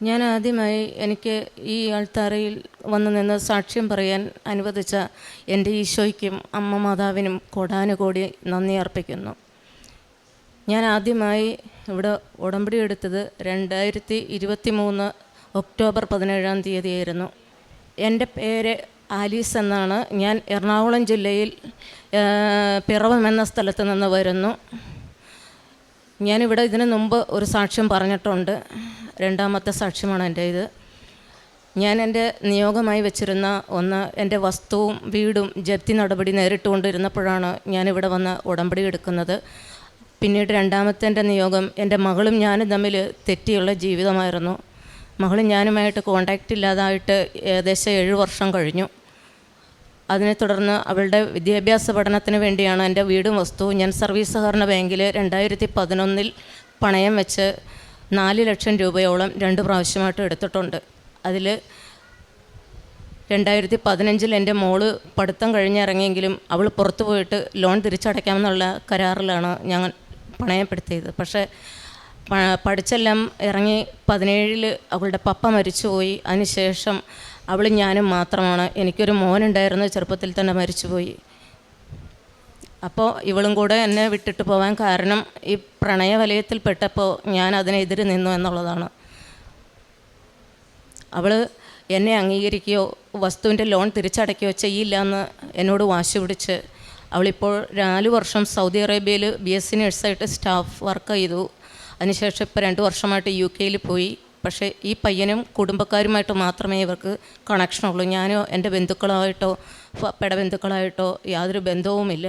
ഞാൻ ആദ്യമായി എനിക്ക് ഈ ആൾത്താരയിൽ വന്നു നിന്ന് സാക്ഷ്യം പറയാൻ അനുവദിച്ച എൻ്റെ ഈശോയ്ക്കും അമ്മ മാതാവിനും കോടാനുകോടി നന്ദി അർപ്പിക്കുന്നു. ഞാൻ ആദ്യമായി ഇവിടെ ഉടമ്പടി എടുത്തത് 2023 ഒക്ടോബർ 17 എൻ്റെ പേര് ആലീസ് എന്നാണ്. ഞാൻ എറണാകുളം ജില്ലയിൽ പിറവം എന്ന സ്ഥലത്ത് നിന്ന് വരുന്നു. ഞാനിവിടെ ഇതിനു മുമ്പ് ഒരു സാക്ഷ്യം പറഞ്ഞിട്ടുണ്ട്. രണ്ടാമത്തെ സാക്ഷ്യമാണ് എൻ്റെ ഇത്. ഞാൻ എൻ്റെ നിയോഗമായി വെച്ചിരുന്ന എൻ്റെ വസ്തുവും വീടും ജപ്തി നടപടി നേരിട്ടുകൊണ്ടിരുന്നപ്പോഴാണ് ഞാനിവിടെ വന്ന് ഉടമ്പടി എടുക്കുന്നത്. പിന്നീട് രണ്ടാമത്തെ എൻ്റെ നിയോഗം എൻ്റെ മകളും ഞാനും തമ്മിൽ തെറ്റിയുള്ള ജീവിതമായിരുന്നു. മകളും ഞാനുമായിട്ട് കോണ്ടാക്റ്റ് ഇല്ലാതായിട്ട് ഏകദേശം 7 വർഷം കഴിഞ്ഞു. അതിനെ തുടർന്ന് അവളുടെ വിദ്യാഭ്യാസ പഠനത്തിന് വേണ്ടിയാണ് എൻ്റെ വീടും വസ്തുവും ഞാൻ സർവീസ് സഹകരണ ബാങ്കിൽ 2011 പണയം വെച്ച് 4 ലക്ഷം രൂപയോളം 2 പ്രാവശ്യമായിട്ട് എടുത്തിട്ടുണ്ട്. അതിൽ 2015 എൻ്റെ മോള് പഠിത്തം കഴിഞ്ഞിറങ്ങിയെങ്കിലും അവൾ പുറത്തു പോയിട്ട് ലോൺ തിരിച്ചടയ്ക്കാമെന്നുള്ള കരാറിലാണ് ഞങ്ങൾ പണയപ്പെടുത്തിയത്. പക്ഷേ പഠിച്ചെല്ലാം ഇറങ്ങി 17 അവളുടെ പപ്പ മരിച്ചുപോയി. അതിനുശേഷം അവളും ഞാനും മാത്രമാണ്. എനിക്കൊരു മോനുണ്ടായിരുന്നു, ചെറുപ്പത്തിൽ തന്നെ മരിച്ചുപോയി. അപ്പോൾ ഇവളും കൂടെ എന്നെ വിട്ടിട്ട് പോകാൻ കാരണം ഈ പ്രണയവലയത്തിൽപ്പെട്ടപ്പോൾ ഞാൻ അതിനെതിരെ നിന്നു എന്നുള്ളതാണ്. അവൾ എന്നെ അംഗീകരിക്കുകയോ വസ്തുവിൻ്റെ ലോൺ തിരിച്ചടയ്ക്കുകയോ ചെയ്യില്ല എന്ന് എന്നോട് വാശി പിടിച്ച് അവളിപ്പോൾ 4 വർഷം സൗദി അറേബ്യയിൽ BSc നഴ്സായിട്ട് സ്റ്റാഫ് വർക്ക് ചെയ്തു. അതിനുശേഷം ഇപ്പോൾ 2 വർഷമായിട്ട് UK പോയി. പക്ഷേ ഈ പയ്യനും കുടുംബക്കാരുമായിട്ട് മാത്രമേ ഇവർക്ക് കണക്ഷനുള്ളൂ. ഞാനോ എൻ്റെ ബന്ധുക്കളായിട്ടോ പെടബന്ധുക്കളായിട്ടോ യാതൊരു ബന്ധവുമില്ല.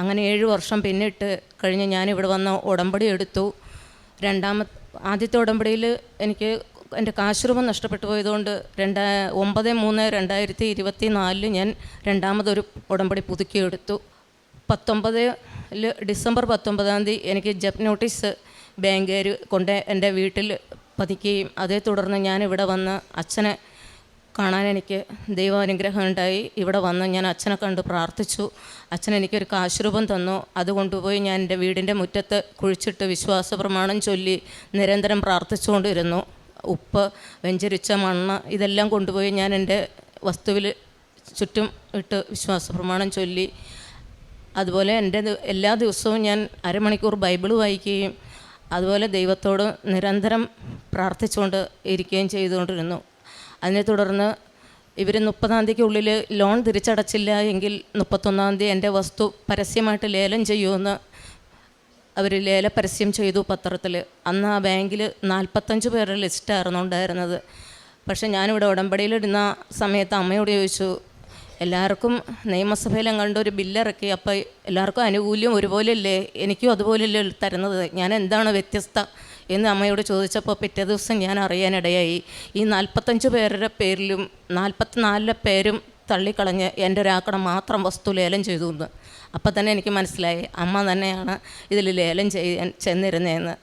അങ്ങനെ 7 വർഷം പിന്നിട്ട് കഴിഞ്ഞ് ഞാനിവിടെ വന്ന് ഉടമ്പടി എടുത്തു. ആദ്യത്തെ ഉടമ്പടിയിൽ എനിക്ക് എൻ്റെ കാശുരൂപം നഷ്ടപ്പെട്ടു പോയതുകൊണ്ട് 9/3/2024 ഞാൻ രണ്ടാമതൊരു ഉടമ്പടി പുതുക്കിയെടുത്തു. ഡിസംബർ 19 എനിക്ക് ജപ്തി നോട്ടീസ് ബാങ്കുകാർ കൊണ്ട് എൻ്റെ വീട്ടിൽ പതിക്കുകയും അതേ തുടർന്ന് ഞാനിവിടെ വന്ന് അച്ഛനെ കാണാൻ എനിക്ക് ദൈവാനുഗ്രഹം ഉണ്ടായി. ഇവിടെ വന്ന് ഞാൻ അച്ഛനെ കണ്ട് പ്രാർത്ഥിച്ചു. അച്ഛൻ എനിക്കൊരു കാശുരൂപം തന്നു. അത് കൊണ്ടുപോയി ഞാൻ എൻ്റെ വീടിൻ്റെ മുറ്റത്ത് കുഴിച്ചിട്ട് വിശ്വാസ പ്രമാണം ചൊല്ലി നിരന്തരം പ്രാർത്ഥിച്ചുകൊണ്ടിരുന്നു. ഉപ്പ്, വെഞ്ചരിച്ച മണ്ണ് ഇതെല്ലാം കൊണ്ടുപോയി ഞാൻ എൻ്റെ വസ്തുവിൽ ചുറ്റും ഇട്ട് വിശ്വാസ പ്രമാണം ചൊല്ലി. അതുപോലെ എൻ്റെ എല്ലാ ദിവസവും ഞാൻ അരമണിക്കൂർ ബൈബിൾ വായിക്കുകയും അതുപോലെ ദൈവത്തോട് നിരന്തരം പ്രാർത്ഥിച്ചുകൊണ്ട് ഇരിക്കുകയും ചെയ്തുകൊണ്ടിരുന്നു. അതിനെ തുടർന്ന് ഇവർ 30 ലോൺ തിരിച്ചടച്ചില്ല എങ്കിൽ 31 എൻ്റെ വസ്തു പരസ്യമായിട്ട് ലേലം ചെയ്യുമെന്ന് അവർ ലേലപരസ്യം ചെയ്തു പത്രത്തിൽ. അന്ന് ആ ബാങ്കിൽ 45 പേരുടെ ലിസ്റ്റായിരുന്നു ഉണ്ടായിരുന്നത്. പക്ഷേ ഞാനിവിടെ ഉടമ്പടിയിലിടുന്ന സമയത്ത് അമ്മയോട് ചോദിച്ചു, എല്ലാവർക്കും നിയമസഭയിലും കണ്ടൊരു ബില്ലിറക്കി, അപ്പോൾ എല്ലാവർക്കും ആനുകൂല്യം ഒരുപോലെയല്ലേ, എനിക്കും അതുപോലെയല്ലേ തരുന്നത്, ഞാൻ എന്താണ് വ്യത്യസ്ത എന്ന് അമ്മയോട് ചോദിച്ചപ്പോൾ പിറ്റേ ദിവസം ഞാൻ അറിയാനിടയായി ഈ 45 പേരുടെ പേരിലും 44 പേരും തള്ളിക്കളഞ്ഞ് എൻ്റെ ഒരാക്കടെ മാത്രം വസ്തു ലേലം ചെയ്തു എന്ന്. അപ്പം തന്നെ എനിക്ക് മനസ്സിലായി അമ്മ തന്നെയാണ് ഇതിൽ ലേലം ചെയ്യാൻ ചെന്നിരുന്നതെന്ന്.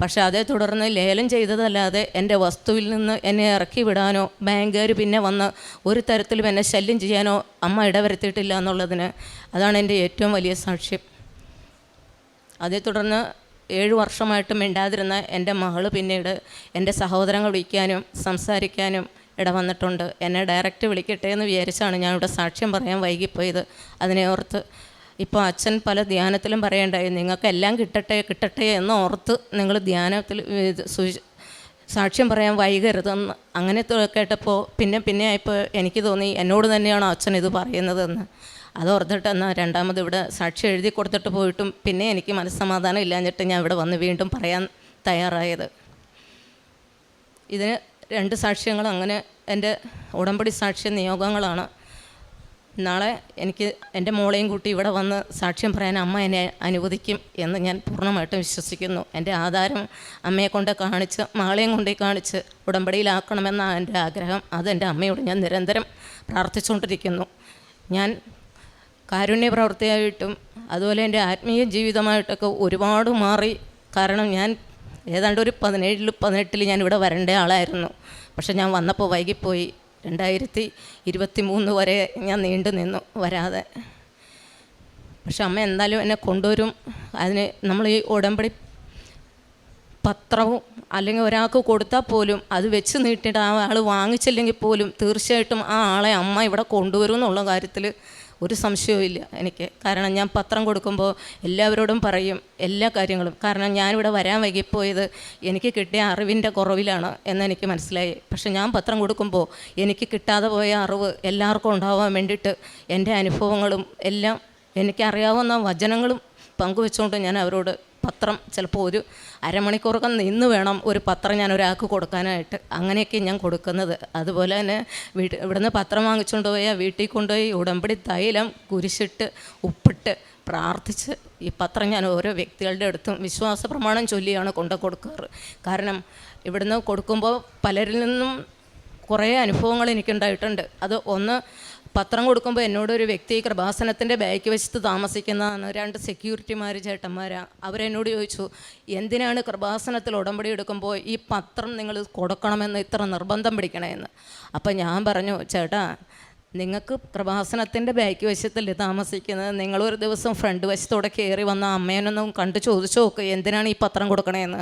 പക്ഷേ അതേ തുടർന്ന് ലേലം ചെയ്തതല്ലാതെ എൻ്റെ വസ്തുവിൽ നിന്ന് എന്നെ ഇറക്കി വിടാനോ ബാങ്കുകാർ പിന്നെ വന്ന് ഒരു തരത്തിലും എന്നെ ശല്യം ചെയ്യാനോ അമ്മ ഇടവരുത്തിയിട്ടില്ല എന്നുള്ളതിന് അതാണ് എൻ്റെ ഏറ്റവും വലിയ സാക്ഷ്യം. അതേ തുടർന്ന് 7 വർഷമായിട്ട് മിണ്ടാതിരുന്ന എൻ്റെ മകൾ പിന്നീട് എൻ്റെ സഹോദരങ്ങൾ വിളിക്കാനും സംസാരിക്കാനും ഇടവന്നിട്ടുണ്ട്. എന്നെ ഡയറക്റ്റ് വിളിക്കട്ടെ എന്ന് വിചാരിച്ചാണ് ഞാനിവിടെ സാക്ഷ്യം പറയാൻ വൈകിപ്പോയത്. അതിനെ ഓർത്ത് ഇപ്പോൾ അച്ഛൻ പല ധ്യാനത്തിലും പറയേണ്ടായി, നിങ്ങൾക്കെല്ലാം കിട്ടട്ടെ എന്ന് ഓർത്ത് നിങ്ങൾ ധ്യാനത്തിൽ സാക്ഷ്യം പറയാൻ വൈകരുതെന്ന്. അങ്ങനെ കേട്ടപ്പോൾ പിന്നെ ആയപ്പോൾ എനിക്ക് തോന്നി എന്നോട് തന്നെയാണോ അച്ഛൻ ഇത് പറയുന്നതെന്ന്. അതോർത്തിട്ട് എന്നാൽ രണ്ടാമത് ഇവിടെ സാക്ഷ്യം എഴുതി കൊടുത്തിട്ട് പോയിട്ടും പിന്നെ എനിക്ക് മനസ്സമാധാനം ഇല്ലാഞ്ഞിട്ട് ഞാൻ ഇവിടെ വന്ന് വീണ്ടും പറയാൻ തയ്യാറായത്. ഇതിന് 2 സാക്ഷ്യങ്ങൾ അങ്ങനെ എൻ്റെ ഉടമ്പടി സാക്ഷ്യ നിയോഗങ്ങളാണ്. നാളെ എനിക്ക് എൻ്റെ മോളെയും കൂട്ടി ഇവിടെ വന്ന് സാക്ഷ്യം പറയാൻ അമ്മ എന്നെ അനുവദിക്കും എന്ന് ഞാൻ പൂർണ്ണമായിട്ടും വിശ്വസിക്കുന്നു. എൻ്റെ ആധാരം അമ്മയെ കൊണ്ട് കാണിച്ച് മകളെയും കൊണ്ടേ കാണിച്ച് ഉടമ്പടിയിലാക്കണമെന്നാണ് എൻ്റെ ആഗ്രഹം. അതെൻ്റെ അമ്മയോട് ഞാൻ നിരന്തരം പ്രാർത്ഥിച്ചുകൊണ്ടിരിക്കുന്നു. ഞാൻ കാരുണ്യ പ്രവൃത്തിയായിട്ടും അതുപോലെ എൻ്റെ ആത്മീയ ജീവിതമായിട്ടൊക്കെ ഒരുപാട് മാറി. കാരണം ഞാൻ ഏതാണ്ട് ഒരു 17-18 ഞാനിവിടെ വരേണ്ട ആളായിരുന്നു. പക്ഷെ ഞാൻ വന്നപ്പോൾ വൈകിപ്പോയി. 2023 വരെ ഞാൻ നീണ്ടു നിന്നു വരാതെ. പക്ഷെ അമ്മ എന്തായാലും എന്നെ കൊണ്ടുവരും. അതിന് നമ്മൾ ഈ ഉടമ്പടി പത്രവും അല്ലെങ്കിൽ ഒരാൾക്ക് കൊടുത്താൽ പോലും അത് വെച്ച് നീട്ടിയിട്ട് ആ ആൾ വാങ്ങിച്ചില്ലെങ്കിൽ പോലും തീർച്ചയായിട്ടും ആ ആളെ അമ്മ ഇവിടെ കൊണ്ടുവരും എന്നുള്ള കാര്യത്തിൽ ഒരു സംശയവും ഇല്ല എനിക്ക്. കാരണം ഞാൻ പത്രം കൊടുക്കുമ്പോൾ എല്ലാവരോടും പറയും എല്ലാ കാര്യങ്ങളും. കാരണം ഞാനിവിടെ വരാൻ വൈകിപ്പോയത് എനിക്ക് കിട്ടിയ അറിവിൻ്റെ കുറവിലാണ് എന്നെനിക്ക് മനസ്സിലായി. പക്ഷെ ഞാൻ പത്രം കൊടുക്കുമ്പോൾ എനിക്ക് കിട്ടാതെ പോയ അറിവ് എല്ലാവർക്കും ഉണ്ടാവാൻ വേണ്ടിയിട്ട് എൻ്റെ അനുഭവങ്ങളും എല്ലാം എനിക്കറിയാവുന്ന വചനങ്ങളും പങ്കുവെച്ചുകൊണ്ട് ഞാൻ അവരോട് പത്രം ചിലപ്പോൾ ഒരു അരമണിക്കൂറൊക്കെ നിന്ന് വേണം ഒരു പത്രം ഞാൻ ഒരാൾക്ക് കൊടുക്കാനായിട്ട്. അങ്ങനെയൊക്കെ ഞാൻ കൊടുക്കുന്നത്. അതുപോലെ തന്നെ ഇവിടുന്ന് പത്രം വാങ്ങിച്ചുകൊണ്ട് പോയാൽ വീട്ടിൽ കൊണ്ടുപോയി ഉടമ്പടി തൈലം കുരിശിട്ട് ഉപ്പിട്ട് പ്രാർത്ഥിച്ച് ഈ പത്രം ഞാൻ ഓരോ വ്യക്തികളുടെ അടുത്തും വിശ്വാസ പ്രമാണം ചൊല്ലിയാണ് കൊണ്ടു കൊടുക്കാറ്. കാരണം ഇവിടുന്ന് കൊടുക്കുമ്പോൾ പലരിൽ നിന്നും കുറേ അനുഭവങ്ങൾ എനിക്കുണ്ടായിട്ടുണ്ട്. അത് ഒന്ന്, പത്രം കൊടുക്കുമ്പോൾ എന്നോടൊരു വ്യക്തി കൃപാസനത്തിൻ്റെ ബാക്ക് വശത്ത് താമസിക്കുന്നതാണ്, 2 സെക്യൂരിറ്റിമാർ ചേട്ടന്മാരാണ്. അവരെന്നോട് ചോദിച്ചു, എന്തിനാണ് കൃപാസനത്തിൽ ഉടമ്പടി എടുക്കുമ്പോൾ ഈ പത്രം നിങ്ങൾ കൊടുക്കണമെന്ന് ഇത്ര നിർബന്ധം പിടിക്കണമെന്ന്. അപ്പം ഞാൻ പറഞ്ഞു, ചേട്ടാ നിങ്ങൾക്ക് കൃപാസനത്തിൻ്റെ ബാക്ക് വശത്തല്ലേ താമസിക്കുന്നത്, നിങ്ങളൊരു ദിവസം ഫ്രണ്ട് വശത്തോടെ കയറി വന്ന അമ്മേനൊന്നും കണ്ട് ചോദിച്ചു നോക്ക് എന്തിനാണ് ഈ പത്രം കൊടുക്കണേന്ന്.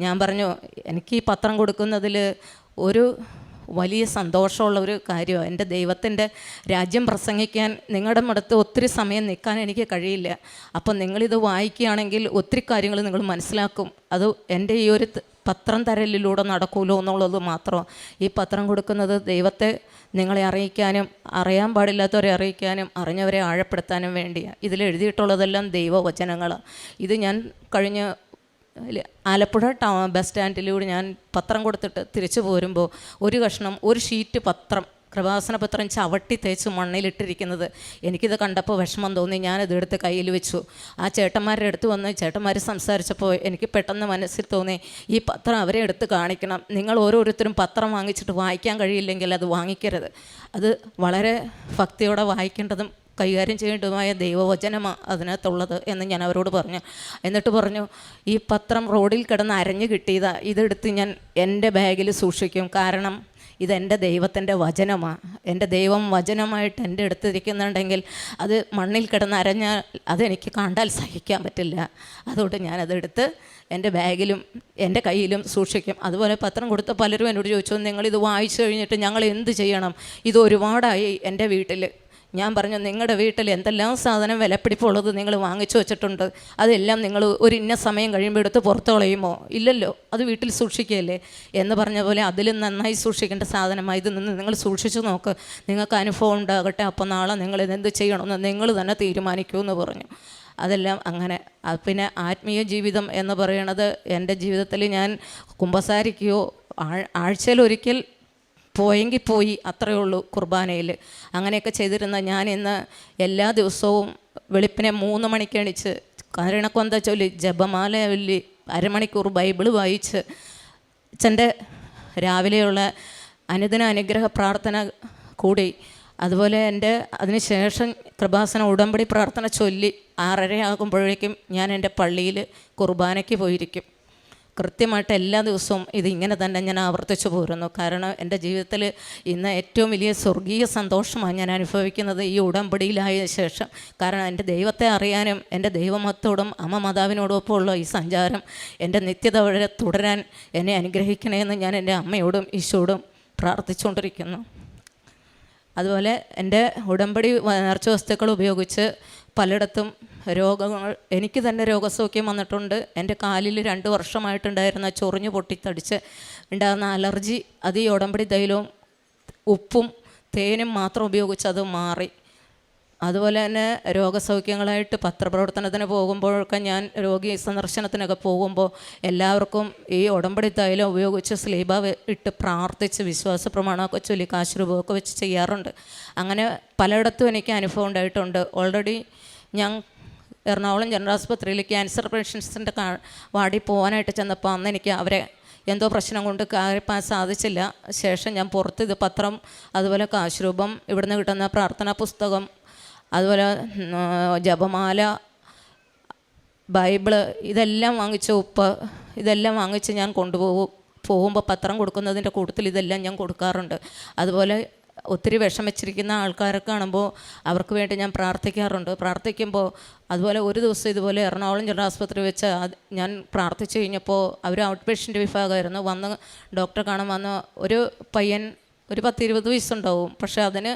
ഞാൻ പറഞ്ഞു, എനിക്ക് ഈ പത്രം കൊടുക്കുന്നതിൽ ഒരു വലിയ സന്തോഷമുള്ള ഒരു കാര്യമാണ്. എൻ്റെ ദൈവത്തിൻ്റെ രാജ്യം പ്രസംഗിക്കാൻ നിങ്ങളുടെ അടുത്ത് ഒത്തിരി സമയം നിൽക്കാൻ എനിക്ക് കഴിയില്ല. അപ്പം നിങ്ങളിത് വായിക്കുകയാണെങ്കിൽ ഒത്തിരി കാര്യങ്ങൾ നിങ്ങൾ മനസ്സിലാക്കും. അത് എൻ്റെ ഈ ഒരു പത്രം തരലിലൂടെ നടക്കുമല്ലോ എന്നുള്ളത് മാത്രം. ഈ പത്രം കൊടുക്കുന്നത് ദൈവത്തെ നിങ്ങളെ അറിയിക്കാനും അറിയാൻ പാടില്ലാത്തവരെ അറിയിക്കാനും അറിഞ്ഞവരെ ആഴപ്പെടുത്താനും വേണ്ടിയാണ്. ഇതിൽ എഴുതിയിട്ടുള്ളതെല്ലാം ദൈവവചനങ്ങളാണ്. ഇത് ഞാൻ കഴിഞ്ഞ ആലപ്പുഴ ബസ് സ്റ്റാൻഡിലൂടെ ഞാൻ പത്രം കൊടുത്തിട്ട് തിരിച്ചു പോരുമ്പോൾ ഒരു ഷീറ്റ് പത്രം, കൃപാസന പത്രം ചവിട്ടി തേച്ച് മണ്ണിലിട്ടിരിക്കുന്നത് എനിക്കിത് കണ്ടപ്പോൾ വിഷമം തോന്നി. ഞാനിതെടുത്ത് കയ്യിൽ വെച്ചു. ആ ചേട്ടന്മാരുടെ അടുത്ത് വന്ന് ചേട്ടന്മാർ സംസാരിച്ചപ്പോൾ എനിക്ക് പെട്ടെന്ന് മനസ്സിൽ തോന്നി, ഈ പത്രം അവരെ എടുത്ത് കാണിക്കണം. നിങ്ങൾ ഓരോരുത്തരും പത്രം വാങ്ങിച്ചിട്ട് വായിക്കാൻ കഴിയില്ലെങ്കിൽ അത് വാങ്ങിക്കരുത്. അത് വളരെ ഭക്തിയോടെ വായിക്കേണ്ടതും കൈകാര്യം ചെയ്യേണ്ടതുമായ ദൈവവചനമാണ് അതിനകത്തുള്ളത് എന്ന് ഞാൻ അവരോട് പറഞ്ഞു. എന്നിട്ട് പറഞ്ഞു, ഈ പത്രം റോഡിൽ കിടന്ന് അരഞ്ഞു കിട്ടിയതാണ്, ഇതെടുത്ത് ഞാൻ എൻ്റെ ബാഗിൽ സൂക്ഷിക്കും. കാരണം ഇതെൻ്റെ ദൈവത്തിൻ്റെ വചനമാണ്. എൻ്റെ ദൈവം വചനമായിട്ട് എൻ്റെ അടുത്തിരിക്കുന്നുണ്ടെങ്കിൽ അത് മണ്ണിൽ കിടന്ന് അരഞ്ഞാൽ അതെനിക്ക് കണ്ടാൽ സഹിക്കാൻ പറ്റില്ല. അതുകൊണ്ട് ഞാനതെടുത്ത് എൻ്റെ ബാഗിലും എൻ്റെ കയ്യിലും സൂക്ഷിക്കും. അതുപോലെ പത്രം കൊടുത്ത പലരും എന്നോട് ചോദിച്ചു, നിങ്ങളിത് വായിച്ചു കഴിഞ്ഞിട്ട് ഞങ്ങൾ എന്ത് ചെയ്യണം? ഇത് ഒരുപാടായി എൻ്റെ വീട്ടിൽ. ഞാൻ പറഞ്ഞു, നിങ്ങളുടെ വീട്ടിൽ എന്തെല്ലാം സാധനം വിലപ്പിടിപ്പുള്ളത് നിങ്ങൾ വാങ്ങിച്ചു വെച്ചിട്ടുണ്ട്, അതെല്ലാം നിങ്ങൾ ഒരു ഇന്ന സമയം കഴിയുമ്പോൾ എടുത്ത് പുറത്ത് കളയുമോ? ഇല്ലല്ലോ, അത് വീട്ടിൽ സൂക്ഷിക്കുകയല്ലേ എന്ന് പറഞ്ഞ പോലെ അതിലും നന്നായി സൂക്ഷിക്കേണ്ട സാധനമായി ഇത് നിന്ന് നിങ്ങൾ സൂക്ഷിച്ചു നോക്ക്, നിങ്ങൾക്ക് അനുഭവം ഉണ്ടാകട്ടെ, അപ്പോൾ നാളെ നിങ്ങൾ ഇതെന്ത് ചെയ്യണമെന്ന് നിങ്ങൾ തന്നെ തീരുമാനിക്കുമെന്ന് പറഞ്ഞു. അതെല്ലാം അങ്ങനെ. പിന്നെ ആത്മീയ ജീവിതം എന്ന് പറയണത് എൻ്റെ ജീവിതത്തിൽ ഞാൻ കുമ്പസാരിക്കുകയോ ആഴ്ചയിലൊരിക്കൽ പോയെങ്കിൽ പോയി, അത്രയേ ഉള്ളൂ കുർബാനയിൽ. അങ്ങനെയൊക്കെ ചെയ്തിരുന്ന ഞാൻ ഇന്ന് എല്ലാ ദിവസവും വെളുപ്പിനെ 3 മണിക്ക് എണീച്ച് കരണക്കൊന്ത ചൊല്ലി ജപമാല ചൊല്ലി അരമണിക്കൂർ ബൈബിൾ വായിച്ച് അച്ഛൻ്റെ രാവിലെയുള്ള അനുദിന അനുഗ്രഹ പ്രാർത്ഥന കൂടി, അതുപോലെ എൻ്റെ അതിനുശേഷം കൃപാസന ഉടമ്പടി പ്രാർത്ഥന ചൊല്ലി 6:30 ആകുമ്പോഴേക്കും ഞാൻ എൻ്റെ പള്ളിയിൽ കുർബാനയ്ക്ക് പോയിരിക്കും. കൃത്യമായിട്ട് എല്ലാ ദിവസവും ഇതിങ്ങനെ തന്നെ ഞാൻ ആവർത്തിച്ചു പോരുന്നു. കാരണം എൻ്റെ ജീവിതത്തിൽ ഇന്ന് ഏറ്റവും വലിയ സ്വർഗീയ സന്തോഷമാണ് ഞാൻ അനുഭവിക്കുന്നത് ഈ ഉടമ്പടിയിലായ ശേഷം. കാരണം എൻ്റെ ദൈവത്തെ അറിയാനും എൻ്റെ ദൈവമത്തോടും അമ്മ മാതാവിനോടൊപ്പമുള്ള ഈ സഞ്ചാരം എൻ്റെ നിത്യത വരെ തുടരാൻ എന്നെ അനുഗ്രഹിക്കണമെന്ന് ഞാൻ എൻ്റെ അമ്മയോടും ഈശോടും പ്രാർത്ഥിച്ചുകൊണ്ടിരിക്കുന്നു. അതുപോലെ എൻ്റെ ഉടമ്പടി നേർച്ച വസ്തുക്കൾ ഉപയോഗിച്ച് പലയിടത്തും രോഗങ്ങൾ, എനിക്ക് തന്നെ രോഗസൗഖ്യം വന്നിട്ടുണ്ട്. എൻ്റെ കാലിൽ 2 വർഷമായിട്ടുണ്ടായിരുന്ന ചൊറിഞ്ഞു പൊട്ടിത്തടിച്ച് ഉണ്ടാകുന്ന അലർജി, അത് ഈ ഉടമ്പടി തൈലവും ഉപ്പും തേനും മാത്രം ഉപയോഗിച്ച് അത് മാറി. അതുപോലെ തന്നെ രോഗസൗഖ്യങ്ങളായിട്ട് പത്രപ്രവർത്തനത്തിന് പോകുമ്പോഴൊക്കെ ഞാൻ രോഗി സന്ദർശനത്തിനൊക്കെ പോകുമ്പോൾ എല്ലാവർക്കും ഈ ഉടമ്പടി തൈലം ഉപയോഗിച്ച് സ്ലീബ ഇട്ട് പ്രാർത്ഥിച്ച് വിശ്വാസ പ്രമാണമൊക്കെ ചൊല്ലി കാശ് രൂപമൊക്കെ വെച്ച് ചെയ്യാറുണ്ട്. അങ്ങനെ പലയിടത്തും എനിക്ക് അനുഭവം ഉണ്ടായിട്ടുണ്ട്. ഓൾറെഡി ഞാൻ എറണാകുളം ജനറൽ ആശുപത്രിയിൽ ക്യാൻസർ പേഷ്യൻസിൻ്റെ വാർഡിൽ പോകാനായിട്ട് ചെന്നപ്പോൾ അന്ന് എനിക്ക് അവരെ എന്തോ പ്രശ്നം കൊണ്ട് കയറിപ്പാൻ സാധിച്ചില്ല. ശേഷം ഞാൻ പുറത്ത് ഇത് പത്രം, അതുപോലെ കാശുരൂപം, ഇവിടുന്ന് കിട്ടുന്ന പ്രാർത്ഥനാ പുസ്തകം, അതുപോലെ ജപമാല, ബൈബിള്, ഇതെല്ലാം വാങ്ങിച്ച് ഉപ്പ്, ഇതെല്ലാം വാങ്ങിച്ച് ഞാൻ പോകുമ്പോൾ പത്രം കൊടുക്കുന്നതിൻ്റെ കൂട്ടത്തിൽ ഇതെല്ലാം ഞാൻ കൊടുക്കാറുണ്ട്. അതുപോലെ ഒത്തിരി വിഷമിച്ചിരിക്കുന്ന ആൾക്കാരെ കാണുമ്പോൾ അവർക്ക് വേണ്ടി ഞാൻ പ്രാർത്ഥിക്കാറുണ്ട്. പ്രാർത്ഥിക്കുമ്പോൾ അതുപോലെ ഒരു ദിവസം ഇതുപോലെ എറണാകുളം ജില്ലാ ആസ്പത്രി വെച്ച് ഞാൻ പ്രാർത്ഥിച്ചു കഴിഞ്ഞപ്പോൾ അവർ ഔട്ട് പേഷ്യൻ്റ് വിഭാഗമായിരുന്നു. വന്ന് ഡോക്ടറെ കാണാൻ വന്ന ഒരു പയ്യൻ ഒരു 10-20 വയസ്സുണ്ടാവും. പക്ഷേ അതിന്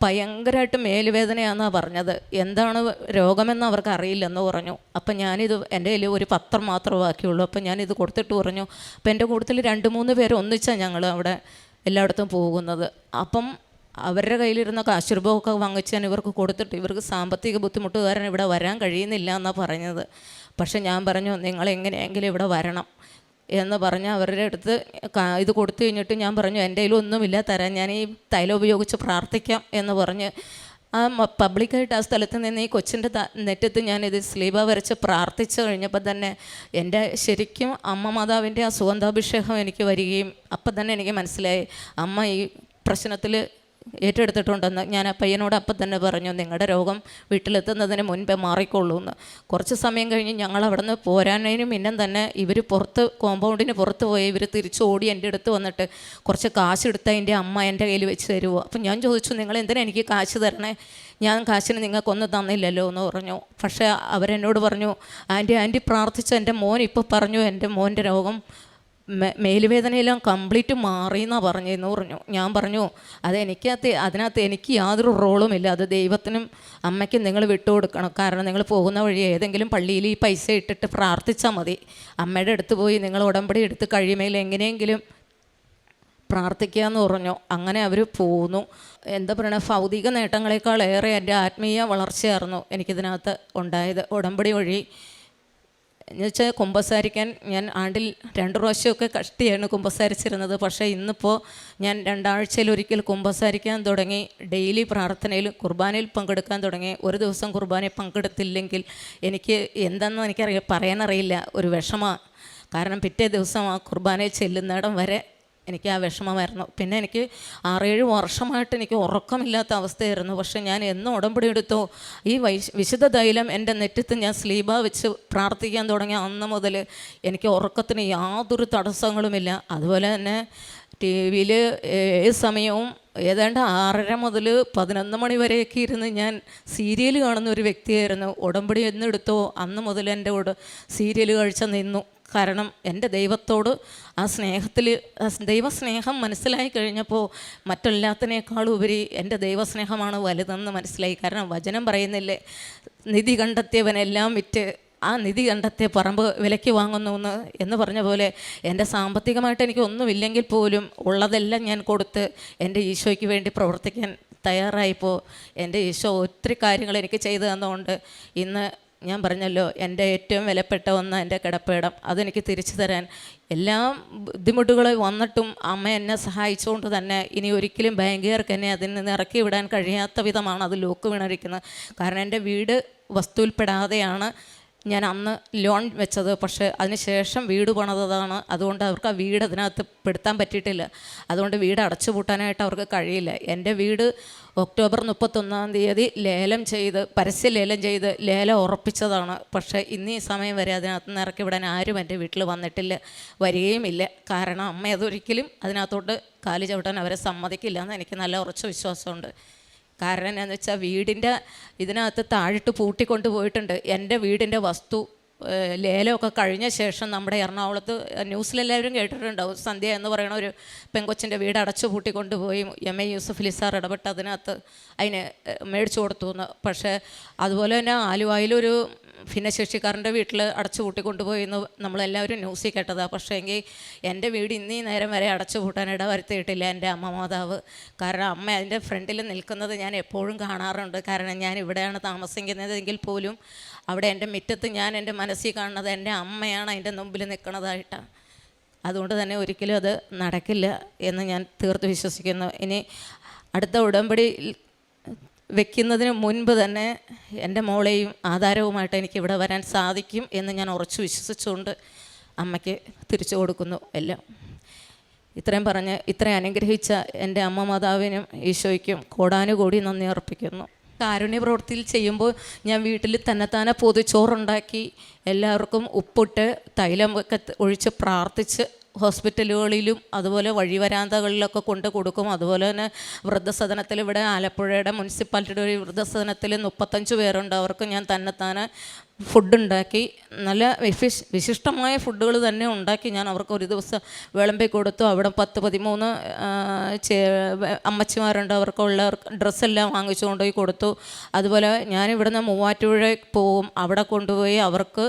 ഭയങ്കരമായിട്ട് മേലുവേദനയാണെന്നാണ് പറഞ്ഞത്. എന്താണ് രോഗമെന്ന് അവർക്ക് അറിയില്ലെന്ന് പറഞ്ഞു. അപ്പം ഞാനിത് എൻ്റെ കയ്യിൽ ഒരു പത്രം മാത്രമേ ബാക്കിയുള്ളൂ. അപ്പം ഞാനിത് കൊടുത്തിട്ട് പറഞ്ഞു. അപ്പം എൻ്റെ കൂട്ടത്തിൽ 2-3 പേര് ഒന്നിച്ചാണ് ഞങ്ങൾ അവിടെ എല്ലായിടത്തും പോകുന്നത്. അപ്പം അവരുടെ കയ്യിലിരുന്ന കാശുരൂപമൊക്കെ വാങ്ങിച്ച് ഞാൻ ഇവർക്ക് കൊടുത്തിട്ട് ഇവർക്ക് സാമ്പത്തിക ബുദ്ധിമുട്ട് കാരണം ഇവിടെ വരാൻ കഴിയുന്നില്ല എന്നാണ് പറഞ്ഞത്. പക്ഷേ ഞാൻ പറഞ്ഞു നിങ്ങളെങ്ങനെയെങ്കിലും ഇവിടെ വരണം എന്ന് പറഞ്ഞ് അവരുടെ അടുത്ത് ഇത് കൊടുത്തു കഴിഞ്ഞിട്ട് ഞാൻ പറഞ്ഞു എൻ്റെ കയ്യിലൊന്നുമില്ല തരാൻ, ഞാൻ ഈ തൈലം ഉപയോഗിച്ച് പ്രാർത്ഥിക്കാം എന്ന് പറഞ്ഞ് ആ പബ്ലിക്കായിട്ട് ആ സ്ഥലത്ത് നിന്ന് ഈ കൊച്ചിൻ്റെ നെറ്റത്ത് ഞാനിത് സ്ലീബ വരച്ച് പ്രാർത്ഥിച്ചു കഴിഞ്ഞപ്പോൾ തന്നെ എൻ്റെ ശരിക്കും അമ്മ മാതാവിൻ്റെ ആ സുഗന്ധാഭിഷേകം എനിക്ക് വരികയും അപ്പം തന്നെ എനിക്ക് മനസ്സിലായി അമ്മ ഈ പ്രശ്നത്തിൽ ഏറ്റെടുത്തിട്ടുണ്ടെന്ന്. ഞാൻ ആ പയ്യനോട് അപ്പം തന്നെ പറഞ്ഞു നിങ്ങളുടെ രോഗം വീട്ടിലെത്തുന്നതിന് മുൻപേ മാറിക്കൊള്ളൂ എന്ന്. കുറച്ച് സമയം കഴിഞ്ഞ് ഞങ്ങൾ അവിടെ നിന്ന് പോരാനതിന് മുന്നേ തന്നെ ഇവർ കോമ്പൗണ്ടിന് പുറത്ത് പോയി ഇവർ തിരിച്ച് ഓടി എൻ്റെ അടുത്ത് വന്നിട്ട് കുറച്ച് കാശ് എടുത്താൽ എൻ്റെ അമ്മ എൻ്റെ കയ്യിൽ വെച്ച് തരുമോ. അപ്പം ഞാൻ ചോദിച്ചു നിങ്ങൾ എന്തിനാ എനിക്ക് കാശ് തരണേ, ഞാൻ കാശിന് നിങ്ങൾക്കൊന്നും തന്നില്ലല്ലോ എന്ന് പറഞ്ഞു. പക്ഷേ അവരെന്നോട് പറഞ്ഞു ആൻറ്റി പ്രാർത്ഥിച്ച എൻ്റെ മോൻ ഇപ്പോൾ പറഞ്ഞു എൻ്റെ മോൻ്റെ രോഗം മേലുവേദനയെല്ലാം കംപ്ലീറ്റ് മാറിയെന്നാണ് പറഞ്ഞതെന്ന് പറഞ്ഞു. ഞാൻ പറഞ്ഞു അതിനകത്ത് എനിക്ക് യാതൊരു റോളുമില്ല, അത് ദൈവത്തിനും അമ്മയ്ക്കും നിങ്ങൾ വിട്ടുകൊടുക്കണം. കാരണം നിങ്ങൾ പോകുന്ന വഴി ഏതെങ്കിലും പള്ളിയിൽ ഈ പൈസ ഇട്ടിട്ട് പ്രാർത്ഥിച്ചാൽ മതി. അമ്മയുടെ അടുത്ത് പോയി നിങ്ങൾ ഉടമ്പടി എടുത്ത് കഴിയുമെങ്കിൽ എങ്ങനെയെങ്കിലും പ്രാർത്ഥിക്കുക എന്ന് പറഞ്ഞു. അങ്ങനെ അവർ പോന്നു. എന്താ പറയുക, ഭൗതിക നേട്ടങ്ങളെക്കാളേറെ എൻ്റെ ആത്മീയ വളർച്ചയായിരുന്നു എനിക്കിതിനകത്ത് ഉണ്ടായത്. ഉടമ്പടി വഴി എന്നുവെച്ചാൽ കുമ്പസാരിക്കാൻ ഞാൻ ആണ്ടിൽ 2 പ്രാവശ്യമൊക്കെ കഷ്ടിയാണ് കുമ്പസാരിച്ചിരുന്നത്. പക്ഷേ ഇന്നിപ്പോൾ ഞാൻ 2 ആഴ്ചയിലൊരിക്കൽ കുമ്പസാരിക്കാൻ തുടങ്ങി. ഡെയിലി പ്രാർത്ഥനയിൽ കുർബാനയിൽ പങ്കെടുക്കാൻ തുടങ്ങി. ഒരു ദിവസം കുർബാനയിൽ പങ്കെടുത്തില്ലെങ്കിൽ എനിക്ക് എന്താണെന്ന് പറയാനറിയില്ല, ഒരു വിഷമമാണ്. കാരണം പിറ്റേ ദിവസം ആ കുർബാനയിൽ ചെല്ലുന്നിടം വരെ എനിക്ക് ആ വിഷമമായിരുന്നു. പിന്നെ എനിക്ക് 6-7 വർഷമായിട്ട് എനിക്ക് ഉറക്കമില്ലാത്ത അവസ്ഥയായിരുന്നു. പക്ഷേ ഞാൻ എന്ന് ഉടമ്പടി എടുത്തോ ഈ വിശുദ്ധ തൈലം എൻ്റെ നെറ്റത്ത് ഞാൻ സ്ലീബ വെച്ച് പ്രാർത്ഥിക്കാൻ തുടങ്ങിയ അന്ന് മുതൽ എനിക്ക് ഉറക്കത്തിന് യാതൊരു തടസ്സങ്ങളുമില്ല. അതുപോലെ തന്നെ ടി വിയിൽ ഏത് സമയവും ഏതാണ്ട് 6:30 മുതൽ 11 മണി വരെയൊക്കെ ഇരുന്ന് ഞാൻ സീരിയൽ കാണുന്ന ഒരു വ്യക്തിയായിരുന്നു. ഉടമ്പടി എന്നെടുത്തോ അന്ന് മുതൽ എൻ്റെ സീരിയൽ കാഴ്ച നിന്നു. കാരണം എൻ്റെ ദൈവത്തോട് ആ സ്നേഹത്തിൽ ദൈവസ്നേഹം മനസ്സിലായി കഴിഞ്ഞപ്പോൾ മറ്റെല്ലാത്തിനേക്കാളും ഉപരി എൻ്റെ ദൈവസ്നേഹമാണ് വലുതെന്ന് മനസ്സിലായി. കാരണം വചനം പറയുന്നില്ലേ, നിധി കണ്ടെത്തിയവനെല്ലാം വിറ്റ് ആ നിധി കണ്ടെത്തിയ പറമ്പ് വിലയ്ക്ക് വാങ്ങുന്നു എന്ന് പറഞ്ഞ പോലെ എൻ്റെ സാമ്പത്തികമായിട്ട് എനിക്ക് ഒന്നുമില്ലെങ്കിൽ പോലും ഉള്ളതെല്ലാം ഞാൻ കൊടുത്ത് എൻ്റെ ഈശോയ്ക്ക് വേണ്ടി പ്രവർത്തിക്കാൻ തയ്യാറായപ്പോൾ എൻ്റെ ഈശോ ഒത്തിരി കാര്യങ്ങൾ എനിക്ക് ചെയ്തു തന്നുകൊണ്ട് ഇന്ന് ഞാൻ പറഞ്ഞല്ലോ എൻ്റെ ഏറ്റവും വിലപ്പെട്ട ഒന്ന് എൻ്റെ കിടപ്പിടം അതെനിക്ക് തിരിച്ചു തരാൻ എല്ലാ ബുദ്ധിമുട്ടുകൾ വന്നിട്ടും അമ്മ എന്നെ സഹായിച്ചുകൊണ്ട് തന്നെ ഇനി ഒരിക്കലും ബാങ്കുകാർക്ക് എന്നെ അതിൽ നിന്ന് ഇറക്കി വിടാൻ കഴിയാത്ത വിധമാണ് അത് ലോക്ക് വീണിരിക്കുന്നത്. കാരണം എൻ്റെ വീട് വസ്തുവിൽപ്പെടാതെയാണ് ഞാൻ അന്ന് ലോൺ വെച്ചത്. പക്ഷേ അതിന് ശേഷം വീട് പണിതതാണ്. അതുകൊണ്ട് അവർക്ക് ആ വീട് അതിനകത്ത് പെടുത്താൻ പറ്റിയിട്ടില്ല. അതുകൊണ്ട് വീട് അടച്ചുപൂട്ടാനായിട്ട് അവർക്ക് കഴിയില്ല. എൻ്റെ വീട് ഒക്ടോബർ 31 ലേലം ചെയ്ത് പരസ്യ ലേലം ചെയ്ത് ലേലം ഉറപ്പിച്ചതാണ്. പക്ഷേ ഇന്ന് ഈ സമയം വരെ അതിനകത്ത് നിന്ന് ഇറക്കി വിടാൻ ആരും എൻ്റെ വീട്ടിൽ വന്നിട്ടില്ല, വരികയുമില്ല. കാരണം അമ്മ അതൊരിക്കലും അതിനകത്തോട്ട് കാല് ചവിട്ടാൻ അവരെ സമ്മതിക്കില്ല എന്ന് എനിക്ക് നല്ല ഉറച്ച വിശ്വാസമുണ്ട്. കാരണം എന്താണെന്ന് വെച്ചാൽ വീടിൻ്റെ ഇതിനകത്ത് താഴിട്ട് പൂട്ടിക്കൊണ്ട് പോയിട്ടുണ്ട്. എൻ്റെ വീടിൻ്റെ വസ്തു ലേലമൊക്കെ കഴിഞ്ഞ ശേഷം നമ്മുടെ എറണാകുളത്ത് ന്യൂസിലെല്ലാവരും കേട്ടിട്ടുണ്ടാവും, സന്ധ്യ എന്ന് പറയുന്ന ഒരു പെങ്കൊച്ചിൻ്റെ വീട് അടച്ചു പൂട്ടിക്കൊണ്ടുപോയി MA യൂസഫ് സാർ ഇടപെട്ട് അതിനകത്ത് അതിന് മേടിച്ചു കൊടുത്തു എന്ന്. പക്ഷേ അതുപോലെ തന്നെ ആലുവായിലൊരു ഭിന്നശേഷിക്കാരൻ്റെ വീട്ടിൽ അടച്ചു പൂട്ടിക്കൊണ്ടുപോയി എന്ന് നമ്മളെല്ലാവരും ന്യൂസിൽ കേട്ടതാണ്. പക്ഷേ എങ്കിൽ എൻ്റെ വീട് ഇന്നീ നേരം വരെ അടച്ചു പൂട്ടാൻ ഇടവരുത്തിയിട്ടില്ല എൻ്റെ അമ്മ മാതാവ്. കാരണം അമ്മ അതിൻ്റെ ഫ്രണ്ടിൽ നിൽക്കുന്നത് ഞാൻ എപ്പോഴും കാണാറുണ്ട്. കാരണം ഞാൻ ഇവിടെയാണ് താമസിക്കുന്നതെങ്കിൽ പോലും അവിടെ എൻ്റെ മുറ്റത്ത് ഞാൻ എൻ്റെ മനസ്സിൽ കാണുന്നത് എൻ്റെ അമ്മയാണ് അതിൻ്റെ മുമ്പിൽ നിൽക്കുന്നതായിട്ടാണ്. അതുകൊണ്ട് തന്നെ ഒരിക്കലും അത് നടക്കില്ല എന്ന് ഞാൻ തീർത്ത് വിശ്വസിക്കുന്നു. ഇനി അടുത്ത ഉടമ്പടി വെക്കുന്നതിന് മുൻപ് തന്നെ എൻ്റെ മോളെയും ആധാരവുമായിട്ട് എനിക്കിവിടെ വരാൻ സാധിക്കും എന്ന് ഞാൻ ഉറച്ചു വിശ്വസിച്ചുകൊണ്ട് അമ്മയ്ക്ക് തിരിച്ചു കൊടുക്കുന്നു എല്ലാം. ഇത്രയും പറഞ്ഞ് ഇത്രയും അനുഗ്രഹിച്ച എൻ്റെ അമ്മ മാതാവിനും ഈശോയ്ക്കും കോടാനുകോടി നന്ദി അർപ്പിക്കുന്നു. കാരുണ്യ പ്രവൃത്തിയിൽ ചെയ്യുമ്പോൾ ഞാൻ വീട്ടിൽ തന്നെത്താനെ പൊതിച്ചോറുണ്ടാക്കി എല്ലാവർക്കും ഉപ്പിട്ട് തൈലം ഒക്കെ ഒഴിച്ച് പ്രാർത്ഥിച്ച് ഹോസ്പിറ്റലുകളിലും അതുപോലെ വഴിവരാന്തകളിലൊക്കെ കൊണ്ട് കൊടുക്കും. അതുപോലെ തന്നെ വൃദ്ധസദനത്തിൽ, ഇവിടെ ആലപ്പുഴയുടെ മുനിസിപ്പാലിറ്റിയുടെ ഒരു വൃദ്ധസദനത്തിൽ 35 പേരുണ്ട്. അവർക്ക് ഞാൻ തന്നെത്താനെ ഫുഡുണ്ടാക്കി, നല്ല വിശിഷ്ടമായ ഫുഡുകൾ തന്നെ ഉണ്ടാക്കി ഞാൻ അവർക്ക് ഒരു ദിവസം വിളമ്പി കൊടുത്തു. അവിടെ 10-13 അമ്മച്ചിമാരുണ്ട്, അവർക്കുള്ള ഡ്രസ്സെല്ലാം വാങ്ങിച്ചു കൊണ്ടുപോയി കൊടുത്തു. അതുപോലെ ഞാനിവിടുന്ന് മൂവാറ്റുപുഴയ്ക്ക് പോവും, അവിടെ കൊണ്ടുപോയി അവർക്ക്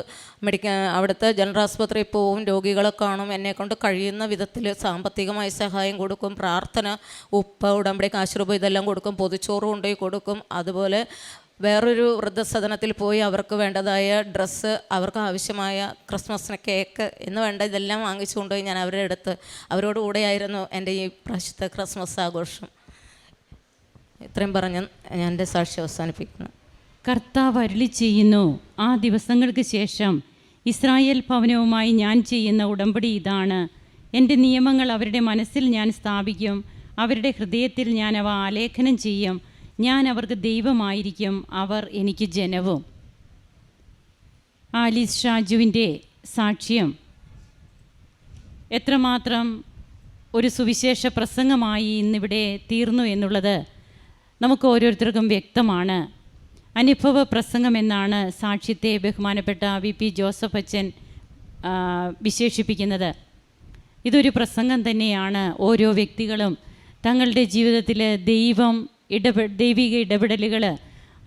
അവിടുത്തെ ജനറൽ ആസ്പത്രിയിൽ പോവും, രോഗികളെ കാണും, എന്നെക്കൊണ്ട് കഴിയുന്ന വിധത്തിൽ സാമ്പത്തികമായ സഹായം കൊടുക്കും, പ്രാർത്ഥന, ഉപ്പ്, ഉടമ്പടി, കാശുരൂപ ഇതെല്ലാം കൊടുക്കും, പൊതിച്ചോറ് കൊണ്ടുപോയി കൊടുക്കും. അതുപോലെ വേറൊരു വൃദ്ധസദനത്തിൽ പോയി അവർക്ക് വേണ്ടതായ ഡ്രസ്സ്, അവർക്ക് ആവശ്യമായ ക്രിസ്മസിന് കേക്ക് എന്ന് വേണ്ട ഇതെല്ലാം വാങ്ങിച്ചു കൊണ്ടുപോയി ഞാൻ അവരുടെ അടുത്ത് അവരോടുകൂടെയായിരുന്നു എൻ്റെ ഈ പ്രാവശ്യത്തെ ക്രിസ്മസ് ആഘോഷം. ഇത്രയും പറഞ്ഞ് ഞാൻ എൻ്റെ സാക്ഷി അവസാനിപ്പിക്കുന്നു. കർത്താവ് അരുളി ചെയ്യുന്നു, ആ ദിവസങ്ങൾക്ക് ശേഷം ഇസ്രായേൽ ഭവനവുമായി ഞാൻ ചെയ്യുന്ന ഉടമ്പടി ഇതാണ്. എൻ്റെ നിയമങ്ങൾ അവരുടെ മനസ്സിൽ ഞാൻ സ്ഥാപിക്കും, അവരുടെ ഹൃദയത്തിൽ ഞാൻ അവ ആലേഖനം ചെയ്യും. ഞാൻ അവർക്ക് ദൈവമായിരിക്കും, അവർ എനിക്ക് ജനവും. ആലീസ് ഷാജുവിൻ്റെ സാക്ഷ്യം എത്രമാത്രം ഒരു സുവിശേഷ പ്രസംഗമായി ഇന്നിവിടെ തീർന്നു എന്നുള്ളത് നമുക്ക് ഓരോരുത്തർക്കും വ്യക്തമാണ്. അനുഭവ പ്രസംഗം എന്നാണ് സാക്ഷ്യത്തെ ബഹുമാനപ്പെട്ട VP ജോസഫ് അച്ഛൻ വിശേഷിപ്പിക്കുന്നത്. ഇതൊരു പ്രസംഗം തന്നെയാണ്. ഓരോ വ്യക്തികളും തങ്ങളുടെ ജീവിതത്തിൽ ദൈവിക ഇടപെടലുകൾ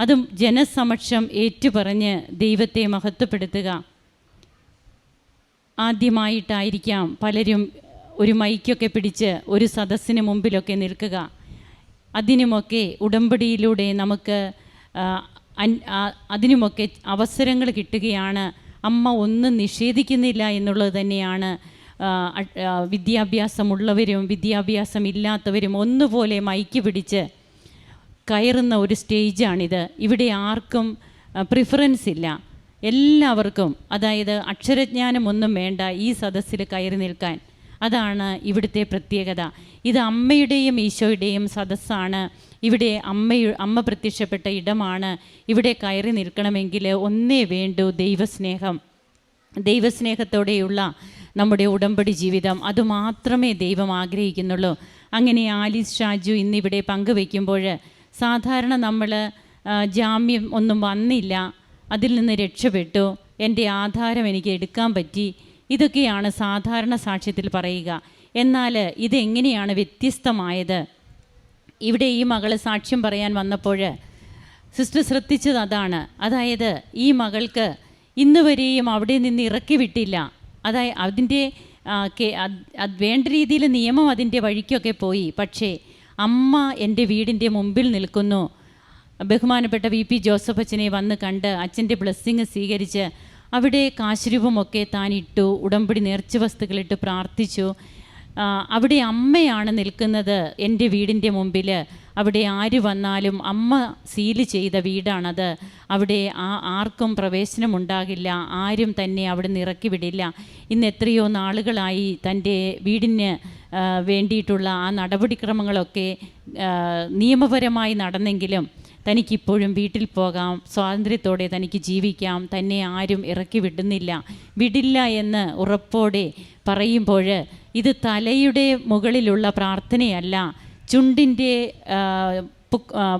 അതും ജനസമക്ഷം ഏറ്റുപറഞ്ഞ് ദൈവത്തെ മഹത്വപ്പെടുത്തുക. ആദ്യമായിട്ടായിരിക്കാം പലരും ഒരു മൈക്കൊക്കെ പിടിച്ച് ഒരു സദസ്സിന് മുമ്പിലൊക്കെ നിൽക്കുക. അതിനുമൊക്കെ ഉടമ്പടിയിലൂടെ നമുക്ക് അതിനുമൊക്കെ അവസരങ്ങൾ കിട്ടുകയാണ്. അമ്മ ഒന്നും നിഷേധിക്കുന്നില്ല എന്നുള്ളത് തന്നെയാണ്. വിദ്യാഭ്യാസമുള്ളവരും വിദ്യാഭ്യാസമില്ലാത്തവരും ഒന്നുപോലെ മൈക്ക് പിടിച്ച് കയറുന്ന ഒരു സ്റ്റേജാണിത്. ഇവിടെ ആർക്കും പ്രിഫറൻസ് ഇല്ല, എല്ലാവർക്കും, അതായത് അക്ഷരജ്ഞാനമൊന്നും വേണ്ട ഈ സദസ്സിൽ കയറി നിൽക്കാൻ. അതാണ് ഇവിടുത്തെ പ്രത്യേകത. ഇത് അമ്മയുടെയും ഈശോയുടെയും സദസ്സാണ്. ഇവിടെ അമ്മ പ്രത്യക്ഷപ്പെട്ട ഇടമാണ്. ഇവിടെ കയറി നിൽക്കണമെങ്കിൽ ഒന്നേ വേണ്ടൂ, ദൈവസ്നേഹം. ദൈവസ്നേഹത്തോടെയുള്ള നമ്മുടെ ഉടമ്പടി ജീവിതം, അതുമാത്രമേ ദൈവം ആഗ്രഹിക്കുന്നുള്ളൂ. അങ്ങനെ ആലീസ് ഷാജു ഇന്നിവിടെ പങ്കുവയ്ക്കുമ്പോൾ സാധാരണ നമ്മൾ ജാമ്യം ഒന്നും വന്നില്ല, അതിൽ നിന്ന് രക്ഷപ്പെട്ടു, എൻ്റെ ആധാരം എനിക്ക് എടുക്കാൻ പറ്റി, ഇതൊക്കെയാണ് സാധാരണ സാക്ഷ്യത്തിൽ പറയുക. എന്നാൽ ഇതെങ്ങനെയാണ് വ്യത്യസ്തമായത്? ഇവിടെ ഈ മകൾ സാക്ഷ്യം പറയാൻ വന്നപ്പോൾ സിസ്റ്റർ ശ്രദ്ധിച്ചത് അതാണ്. അതായത് ഈ മകൾക്ക് ഇന്ന് വരെയും അവിടെ നിന്ന് ഇറക്കി വിട്ടില്ല. അതായത് അതിൻ്റെ വേണ്ട രീതിയിൽ നിയമം അതിൻ്റെ വഴിക്കൊക്കെ പോയി. പക്ഷേ അമ്മ എൻ്റെ വീടിൻ്റെ മുമ്പിൽ നിൽക്കുന്നു. ബഹുമാനപ്പെട്ട VP ജോസഫ് അച്ഛനെ വന്ന് കണ്ട് അച്ഛൻ്റെ ബ്ലെസ്സിങ് സ്വീകരിച്ച് അവിടെ കാശുരൂപമൊക്കെ താൻ ഇട്ടു, ഉടമ്പടി നേർച്ച വസ്തുക്കളിട്ട് പ്രാർത്ഥിച്ചു. അവിടെ അമ്മയാണ് നിൽക്കുന്നത് എൻ്റെ വീടിൻ്റെ മുമ്പിൽ. അവിടെ ആര് വന്നാലും അമ്മ സീല് ചെയ്ത വീടാണത്. അവിടെ ആർക്കും പ്രവേശനമുണ്ടാകില്ല, ആരും തന്നെ അവിടെ നിന്ന് ഇറക്കി വിടില്ല. ഇന്ന് എത്രയോ നാളുകളായി തൻ്റെ വീടിന് വേണ്ടിയിട്ടുള്ള ആ നടപടിക്രമങ്ങളൊക്കെ നിയമപരമായി നടന്നെങ്കിലും തനിക്കിപ്പോഴും വീട്ടിൽ പോകാം, സ്വാതന്ത്ര്യത്തോടെ തനിക്ക് ജീവിക്കാം, തന്നെ ആരും ഇറക്കി വിടില്ല എന്ന് ഉറപ്പോടെ പറയുമ്പോൾ ഇത് തലയുടെ മുകളിലുള്ള പ്രാർത്ഥനയല്ല, ചുണ്ടിൻ്റെ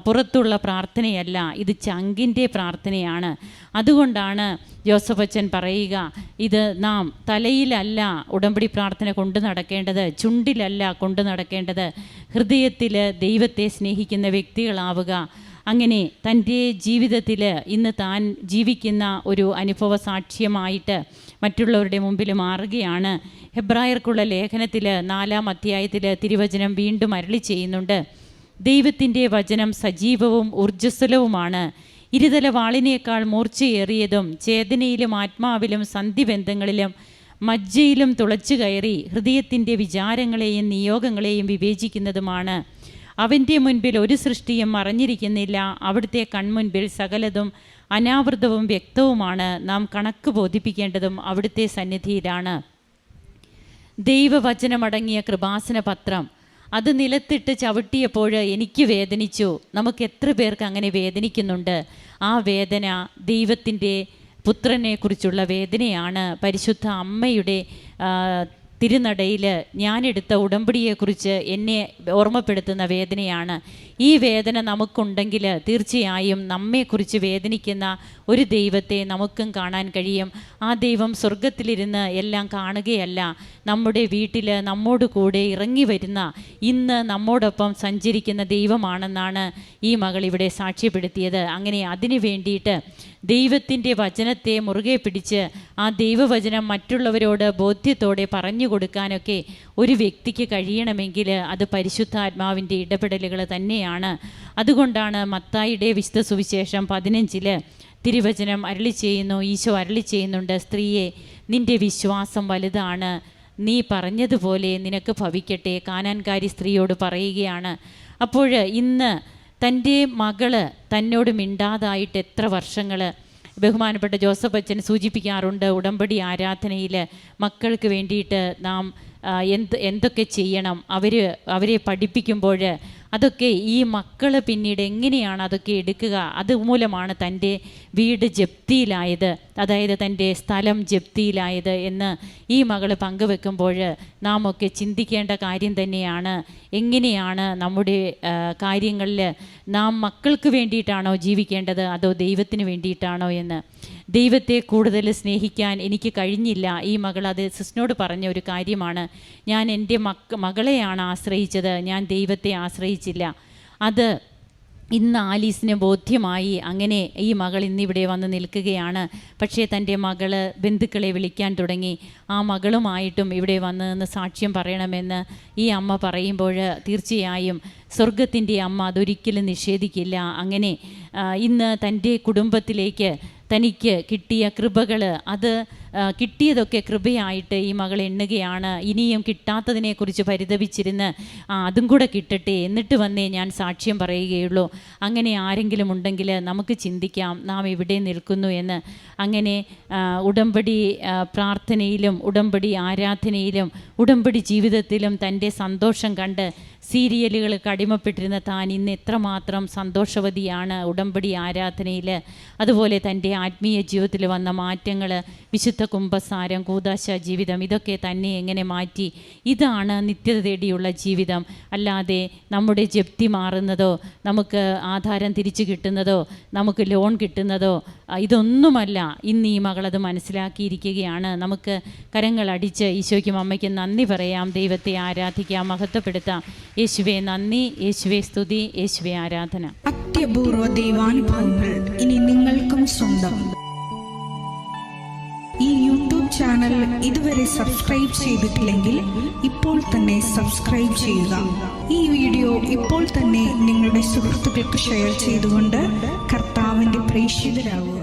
പുറത്തുള്ള പ്രാർത്ഥനയല്ല, ഇത് ചങ്കിൻ്റെ പ്രാർത്ഥനയാണ്. അതുകൊണ്ടാണ് ജോസഫ് അച്ഛൻ പറയുക, ഇത് നാം തലയിലല്ല ഉടമ്പടി പ്രാർത്ഥന കൊണ്ടു നടക്കേണ്ടത്, ചുണ്ടിലല്ല കൊണ്ടു നടക്കേണ്ടത്, ഹൃദയത്തിൽ ദൈവത്തെ സ്നേഹിക്കുന്ന വ്യക്തികളാവുക. അങ്ങനെ തൻ്റെ ജീവിതത്തിൽ ഇന്ന് താൻ ജീവിക്കുന്ന ഒരു അനുഭവ സാക്ഷ്യമായിട്ട് മറ്റുള്ളവരുടെ മുമ്പിൽ മാറുകയാണ്. ഹെബ്രായർക്കുള്ള ലേഖനത്തിൽ 4-ാം അധ്യായത്തിൽ തിരുവചനം വീണ്ടും അരുളി ചെയ്യുന്നുണ്ട്, ദൈവത്തിൻ്റെ വചനം സജീവവും ഊർജ്ജസ്വലവുമാണ്, ഇരുതല വാളിനേക്കാൾ മൂർച്ചയേറിയതും ചേതനയിലും ആത്മാവിലും സന്ധിബന്ധങ്ങളിലും മജ്ജയിലും തുളച്ചു കയറി ഹൃദയത്തിൻ്റെ വിചാരങ്ങളെയും നിയോഗങ്ങളെയും വിവേചിക്കുന്നതുമാണ്. അവൻ്റെ മുൻപിൽ ഒരു സൃഷ്ടിയും മറഞ്ഞിരിക്കുന്നില്ല, അവിടുത്തെ കൺമുൻപിൽ സകലതും അനാവൃതവും വ്യക്തവുമാണ്. നാം കണക്ക് ബോധിപ്പിക്കേണ്ടതും അവിടുത്തെ സന്നിധിയിലാണ്. ദൈവവചനമടങ്ങിയ കൃപാസന പത്രം അത് നിലത്തിട്ട് ചവിട്ടിയപ്പോൾ എനിക്ക് വേദനിച്ചു. നമുക്ക് എത്ര പേർക്ക് അങ്ങനെ വേദനിക്കുന്നുണ്ട്? ആ വേദന ദൈവത്തിൻ്റെ പുത്രനെ കുറിച്ചുള്ള വേദനയാണ്. പരിശുദ്ധ അമ്മയുടെ തിരുനടയിൽ ഞാനെടുത്ത ഉടമ്പടിയെക്കുറിച്ച് എന്നെ ഓർമ്മപ്പെടുത്തുന്ന വേദനയാണ്. ഈ വേദന നമുക്കുണ്ടെങ്കിൽ തീർച്ചയായും നമ്മെക്കുറിച്ച് വേദനിക്കുന്ന ഒരു ദൈവത്തെ നമുക്കും കാണാൻ കഴിയും. ആ ദൈവം സ്വർഗത്തിലിരുന്ന് എല്ലാം കാണുകയല്ല, നമ്മുടെ വീട്ടിൽ നമ്മോട് കൂടെ ഇറങ്ങി വരുന്ന, ഇന്ന് നമ്മോടൊപ്പം സഞ്ചരിക്കുന്ന ദൈവമാണെന്നാണ് ഈ മകൾ ഇവിടെ സാക്ഷ്യപ്പെടുത്തിയത്. അങ്ങനെ അതിനു വേണ്ടിയിട്ട് ദൈവത്തിൻ്റെ വചനത്തെ മുറുകെ പിടിച്ച് ആ ദൈവവചനം മറ്റുള്ളവരോട് ബോധ്യത്തോടെ പറഞ്ഞു കൊടുക്കാനൊക്കെ ഒരു വ്യക്തിക്ക് കഴിയണമെങ്കിൽ അത് പരിശുദ്ധാത്മാവിൻ്റെ ഇടപെടലുകൾ തന്നെയാണ്. അതുകൊണ്ടാണ് മത്തായിയുടെ വിശുദ്ധ സുവിശേഷം 15 തിരുവചനം അരുളി ചെയ്യുന്നു, ഈശോ അരുളി ചെയ്യുന്നുണ്ട്, സ്ത്രീയെ നിൻ്റെ വിശ്വാസം വലുതാണ്, നീ പറഞ്ഞതുപോലെ നിനക്ക് ഭവിക്കട്ടെ. കാനാൻകാരി സ്ത്രീയോട് പറയുകയാണ്. അപ്പോൾ ഇന്ന് തൻ്റെ മകള് തന്നോട് മിണ്ടാതായിട്ട് എത്ര വർഷങ്ങൾ, ബഹുമാനപ്പെട്ട ജോസഫ് അച്ഛൻ സൂചിപ്പിക്കാറുണ്ട്, ഉടമ്പടി മക്കൾക്ക് വേണ്ടിയിട്ട് നാം എന്തൊക്കെ ചെയ്യണം, അവരെ പഠിപ്പിക്കുമ്പോൾ അതൊക്കെ ഈ മക്കൾ പിന്നീട് എങ്ങനെയാണ് അതൊക്കെ എടുക്കുക. അതുമൂലമാണ് തൻ്റെ വീട് ജപ്തിയിലായത്, അതായത് തൻ്റെ സ്ഥലം ജപ്തിയിലായത് എന്ന് ഈ മകൾ പങ്കുവെക്കുമ്പോൾ നാം ഒക്കെ ചിന്തിക്കേണ്ട കാര്യം തന്നെയാണ്. എങ്ങനെയാണ് നമ്മുടെ കാര്യങ്ങളിൽ നാം മക്കൾക്ക് വേണ്ടിയിട്ടാണോ ജീവിക്കേണ്ടത് അതോ ദൈവത്തിന് വേണ്ടിയിട്ടാണോ എന്ന്. ദൈവത്തെ കൂടുതൽ സ്നേഹിക്കാൻ എനിക്ക് കഴിഞ്ഞില്ല. ഈ മകൾ അത് സിസ്റ്റിനോട് പറഞ്ഞ ഒരു കാര്യമാണ്. ഞാൻ എൻ്റെ മകളെയാണ് ആശ്രയിച്ചത്, ഞാൻ ദൈവത്തെ ആശ്രയിച്ചില്ല. അത് ഇന്ന് ആലീസിന് ബോധ്യമായി. അങ്ങനെ ഈ മകൾ ഇന്നിവിടെ വന്ന് നിൽക്കുകയാണ്. പക്ഷേ തൻ്റെ മകള് ബന്ധുക്കളെ വിളിക്കാൻ തുടങ്ങി. ആ മകളുമായിട്ടും ഇവിടെ വന്ന് സാക്ഷ്യം പറയണമെന്ന് ഈ അമ്മ പറയുമ്പോൾ തീർച്ചയായും സ്വർഗത്തിൻ്റെ അമ്മ അതൊരിക്കലും നിഷേധിക്കില്ല. അങ്ങനെ ഇന്ന് തൻ്റെ കുടുംബത്തിലേക്ക് തനിക്ക് കിട്ടിയ കൃപകൾ, അത് കിട്ടിയതൊക്കെ കൃപയായിട്ട് ഈ മകൾ എണ്ണുകയാണ്. ഇനിയും കിട്ടാത്തതിനെക്കുറിച്ച് പരിതപിച്ചിരുന്ന് അതും കൂടെ കിട്ടട്ടെ, എന്നിട്ട് വന്നേ ഞാൻ സാക്ഷ്യം പറയുകയുള്ളൂ. അങ്ങനെ ആരെങ്കിലും ഉണ്ടെങ്കിൽ നമുക്ക് ചിന്തിക്കാം നാം എവിടെ നിൽക്കുന്നു എന്ന്. അങ്ങനെ ഉടമ്പടി പ്രാർത്ഥനയിലും ഉടമ്പടി ആരാധനയിലും ഉടമ്പടി ജീവിതത്തിലും തൻ്റെ സന്തോഷം കണ്ട് സീരിയലുകൾക്ക് അടിമപ്പെട്ടിരുന്ന താൻ ഇന്ന് എത്രമാത്രം സന്തോഷവതിയാണ് ഉടമ്പടി ആരാധനയിൽ. അതുപോലെ തൻ്റെ ആത്മീയ ജീവിതത്തിൽ വന്ന മാറ്റങ്ങൾ, വിശുദ്ധ കുംഭസാരം, കൂദാശ ജീവിതം, ഇതൊക്കെ തന്നെ എങ്ങനെ മാറ്റി. ഇതാണ് നിത്യത തേടിയുള്ള ജീവിതം. അല്ലാതെ നമ്മുടെ ജപ്തി മാറുന്നതോ നമുക്ക് ആധാരം തിരിച്ചു കിട്ടുന്നതോ നമുക്ക് ലോൺ കിട്ടുന്നതോ ഇതൊന്നുമല്ല. ഇന്ന് ഈ മകളത് മനസ്സിലാക്കിയിരിക്കുകയാണ്. നമുക്ക് കരങ്ങളടിച്ച് ഈശോയ്ക്കും അമ്മയ്ക്കും നന്ദി പറയാം, ദൈവത്തെ ആരാധിക്കാം, മഹത്വപ്പെടുത്താം. യേശുവേ നന്ദി, യേശുവേ സ്തുതി, യേശുവേ ആരാധന. അത്യപൂർവ ദൈവാനുഭവങ്ങൾ ഇനി നിങ്ങൾക്കും സ്വന്തം. ഈ യൂട്യൂബ് ചാനൽ ഇതുവരെ സബ്സ്ക്രൈബ് ചെയ്തിട്ടില്ലെങ്കിൽ ഇപ്പോൾ തന്നെ സബ്സ്ക്രൈബ് ചെയ്യുക. ഈ വീഡിയോ ഇപ്പോൾ തന്നെ നിങ്ങളുടെ സുഹൃത്തുക്കൾക്ക് ഷെയർ ചെയ്തുകൊണ്ട് കർത്താവിൻ്റെ പ്രേക്ഷിതരാകുക.